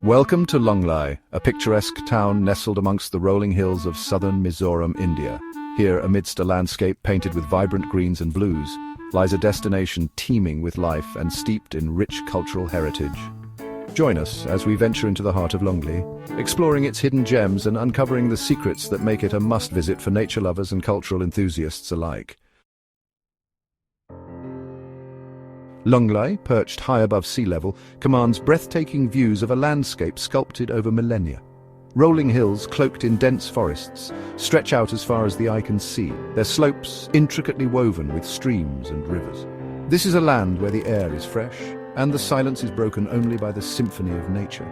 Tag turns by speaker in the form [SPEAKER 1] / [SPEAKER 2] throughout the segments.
[SPEAKER 1] Welcome to Lunglei, a picturesque town nestled amongst the rolling hills of southern Mizoram, India. Here, amidst a landscape painted with vibrant greens and blues, lies a destination teeming with life and steeped in rich cultural heritage. Join us as we venture into the heart of Lunglei, exploring its hidden gems and uncovering the secrets that make it a must-visit for nature lovers and cultural enthusiasts alike. Lunglei, perched high above sea level, commands breathtaking views of a landscape sculpted over millennia. Rolling hills, cloaked in dense forests, stretch out as far as the eye can see, their slopes intricately woven with streams and rivers. This is a land where the air is fresh, and the silence is broken only by the symphony of nature.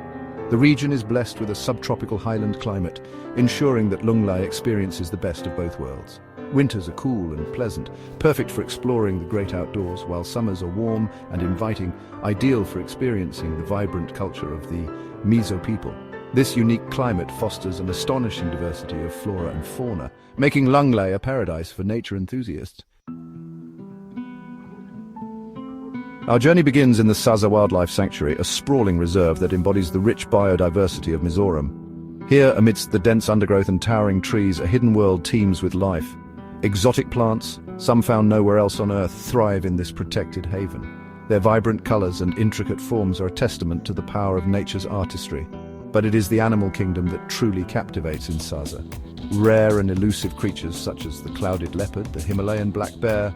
[SPEAKER 1] The region is blessed with a subtropical highland climate, ensuring that Lunglei experiences the best of both worlds. Winters are cool and pleasant, perfect for exploring the great outdoors, while summers are warm and inviting, ideal for experiencing the vibrant culture of the Mizo people. This unique climate fosters an astonishing diversity of flora and fauna, making Lunglei a paradise for nature enthusiasts. Our journey begins in the Saza Wildlife Sanctuary, a sprawling reserve that embodies the rich biodiversity of Mizoram. Here, amidst the dense undergrowth and towering trees, a hidden world teems with life. Exotic plants, some found nowhere else on Earth, thrive in this protected haven. Their vibrant colors and intricate forms are a testament to the power of nature's artistry. But it is the animal kingdom that truly captivates in Saza. Rare and elusive creatures such as the clouded leopard, the Himalayan black bear,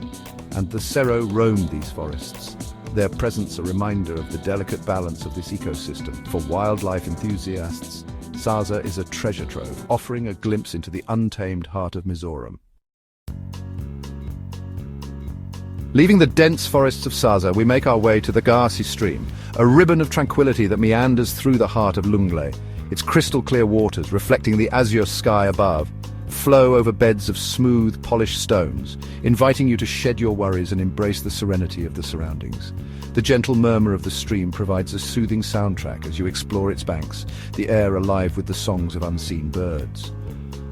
[SPEAKER 1] and the serow roam these forests. Their presence a reminder of the delicate balance of this ecosystem. For wildlife enthusiasts, Saza is a treasure trove, offering a glimpse into the untamed heart of Mizoram. Leaving the dense forests of Saza, we make our way to the Garsi stream, a ribbon of tranquility that meanders through the heart of Lunglei. Its crystal-clear waters, reflecting the azure sky above, flow over beds of smooth, polished stones, inviting you to shed your worries and embrace the serenity of the surroundings. The gentle murmur of the stream provides a soothing soundtrack as you explore its banks, the air alive with the songs of unseen birds.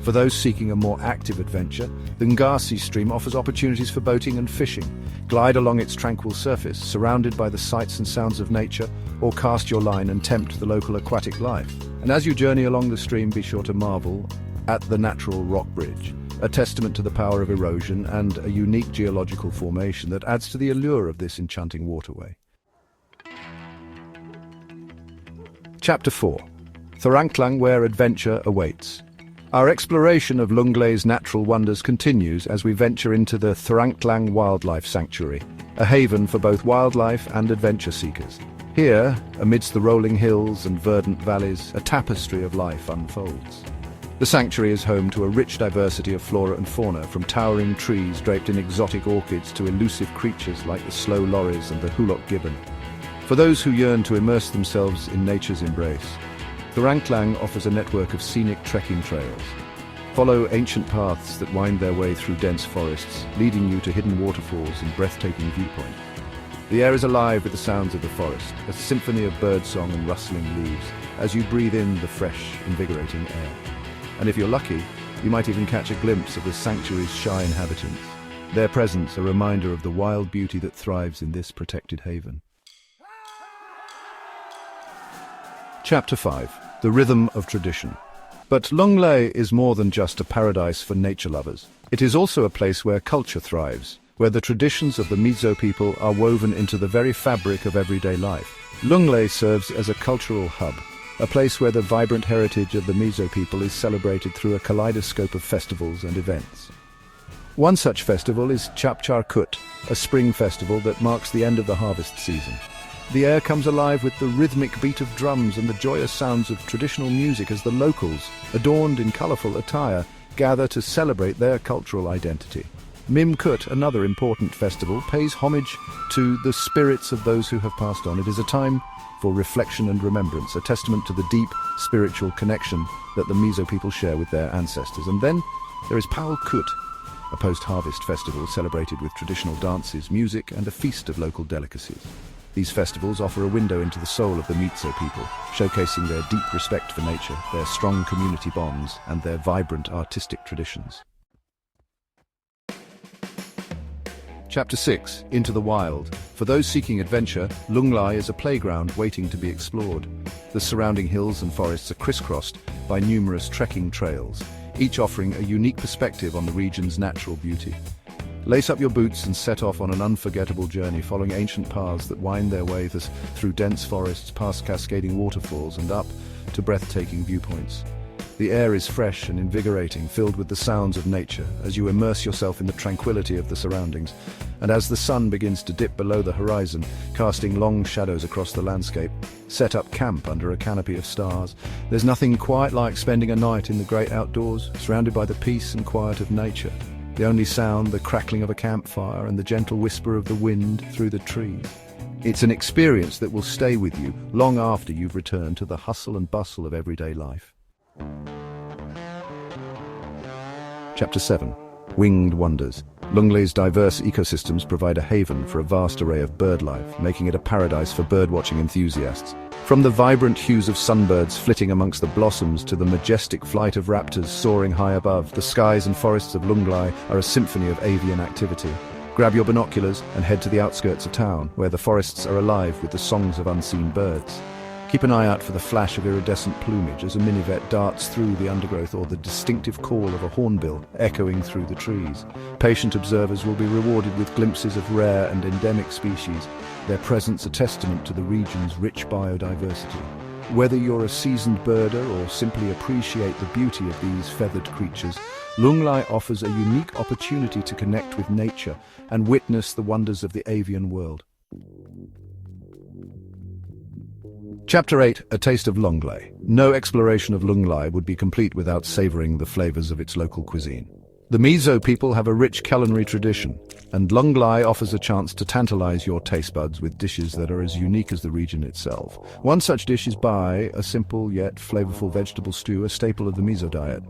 [SPEAKER 1] For those seeking a more active adventure, the Garsi stream offers opportunities for boating and fishing. Glide along its tranquil surface, surrounded by the sights and sounds of nature, or cast your line and tempt the local aquatic life. And as you journey along the stream, be sure to marvel at the natural rock bridge, a testament to the power of erosion and a unique geological formation that adds to the allure of this enchanting waterway. Chapter 4. Thorangtlang, where adventure awaits. Our exploration of Lunglei's natural wonders continues as we venture into the Thorangtlang Wildlife Sanctuary, a haven for both wildlife and adventure seekers. Here, amidst the rolling hills and verdant valleys, a tapestry of life unfolds. The sanctuary is home to a rich diversity of flora and fauna, from towering trees draped in exotic orchids to elusive creatures like the slow lories and the hulok gibbon. For those who yearn to immerse themselves in nature's embrace, Thorangtlang offers a network of scenic trekking trails. Follow ancient paths that wind their way through dense forests, leading you to hidden waterfalls and breathtaking viewpoints. The air is alive with the sounds of the forest, a symphony of birdsong and rustling leaves, as you breathe in the fresh, invigorating air. And if you're lucky, you might even catch a glimpse of the sanctuary's shy inhabitants, their presence a reminder of the wild beauty that thrives in this protected haven. Chapter 5. The Rhythm of Tradition. But Lunglei is more than just a paradise for nature lovers. It is also a place where culture thrives, where the traditions of the Mizo people are woven into the very fabric of everyday life. Lunglei serves as a cultural hub, a place where the vibrant heritage of the Mizo people is celebrated through a kaleidoscope of festivals and events. One such festival is Chapchar Kut, a spring festival that marks the end of the harvest season. The air comes alive with the rhythmic beat of drums and the joyous sounds of traditional music as the locals, adorned in colourful attire, gather to celebrate their cultural identity. Mim Kut, another important festival, pays homage to the spirits of those who have passed on. It is a time for reflection and remembrance, a testament to the deep spiritual connection that the Mizo people share with their ancestors. And then there is Paul Kut, a post-harvest festival celebrated with traditional dances, music, and a feast of local delicacies. These festivals offer a window into the soul of the Mizo people, showcasing their deep respect for nature, their strong community bonds, and their vibrant artistic traditions. Chapter 6. Into the Wild. For those seeking adventure, Lunglei is a playground waiting to be explored. The surrounding hills and forests are crisscrossed by numerous trekking trails, each offering a unique perspective on the region's natural beauty. Lace up your boots and set off on an unforgettable journey following ancient paths that wind their way through dense forests, past cascading waterfalls and up to breathtaking viewpoints. The air is fresh and invigorating, filled with the sounds of nature as you immerse yourself in the tranquility of the surroundings. And as the sun begins to dip below the horizon, casting long shadows across the landscape, set up camp under a canopy of stars. There's nothing quite like spending a night in the great outdoors, surrounded by the peace and quiet of nature. The only sound, the crackling of a campfire and the gentle whisper of the wind through the trees. It's an experience that will stay with you long after you've returned to the hustle and bustle of everyday life. Chapter 7. Winged Wonders. Lunglei's diverse ecosystems provide a haven for a vast array of bird life, making it a paradise for birdwatching enthusiasts. From the vibrant hues of sunbirds flitting amongst the blossoms to the majestic flight of raptors soaring high above, the skies and forests of Lunglei are a symphony of avian activity. Grab your binoculars and head to the outskirts of town, where the forests are alive with the songs of unseen birds. Keep an eye out for the flash of iridescent plumage as a minivet darts through the undergrowth, or the distinctive call of a hornbill echoing through the trees. Patient observers will be rewarded with glimpses of rare and endemic species, their presence a testament to the region's rich biodiversity. Whether you're a seasoned birder or simply appreciate the beauty of these feathered creatures, Lunglei offers a unique opportunity to connect with nature and witness the wonders of the avian world. Chapter 8. A Taste of Lunglei. No exploration of Lunglei would be complete without savoring the flavors of its local cuisine. The Mizo people have a rich culinary tradition, and Lunglei offers a chance to tantalize your taste buds with dishes that are as unique as the region itself. One such dish is bai, a simple yet flavorful vegetable stew, a staple of the Mizo diet.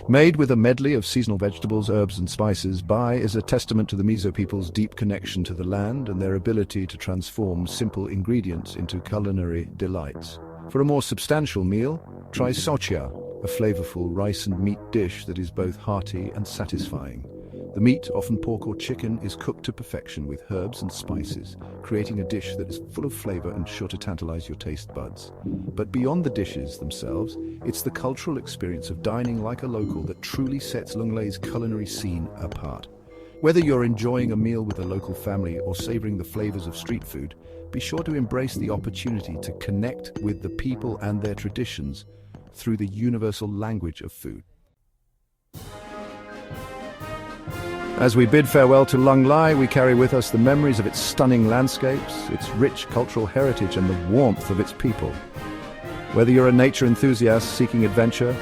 [SPEAKER 1] Made with a medley of seasonal vegetables, herbs and spices, bai is a testament to the Mizo people's deep connection to the land and their ability to transform simple ingredients into culinary delights. For a more substantial meal, try sochia, a flavorful rice and meat dish that is both hearty and satisfying. The meat, often pork or chicken, is cooked to perfection with herbs and spices, creating a dish that is full of flavor and sure to tantalize your taste buds. But beyond the dishes themselves, it's the cultural experience of dining like a local that truly sets Lunglei's culinary scene apart. Whether you're enjoying a meal with a local family or savoring the flavors of street food, be sure to embrace the opportunity to connect with the people and their traditions through the universal language of food. As we bid farewell to Lunglei, we carry with us the memories of its stunning landscapes, its rich cultural heritage, and the warmth of its people. Whether you're a nature enthusiast seeking adventure,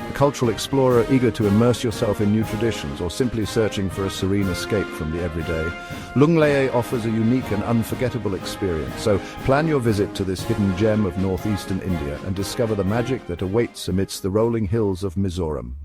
[SPEAKER 1] a cultural explorer eager to immerse yourself in new traditions, or simply searching for a serene escape from the everyday, Lunglei offers a unique and unforgettable experience. So plan your visit to this hidden gem of northeastern India and discover the magic that awaits amidst the rolling hills of Mizoram.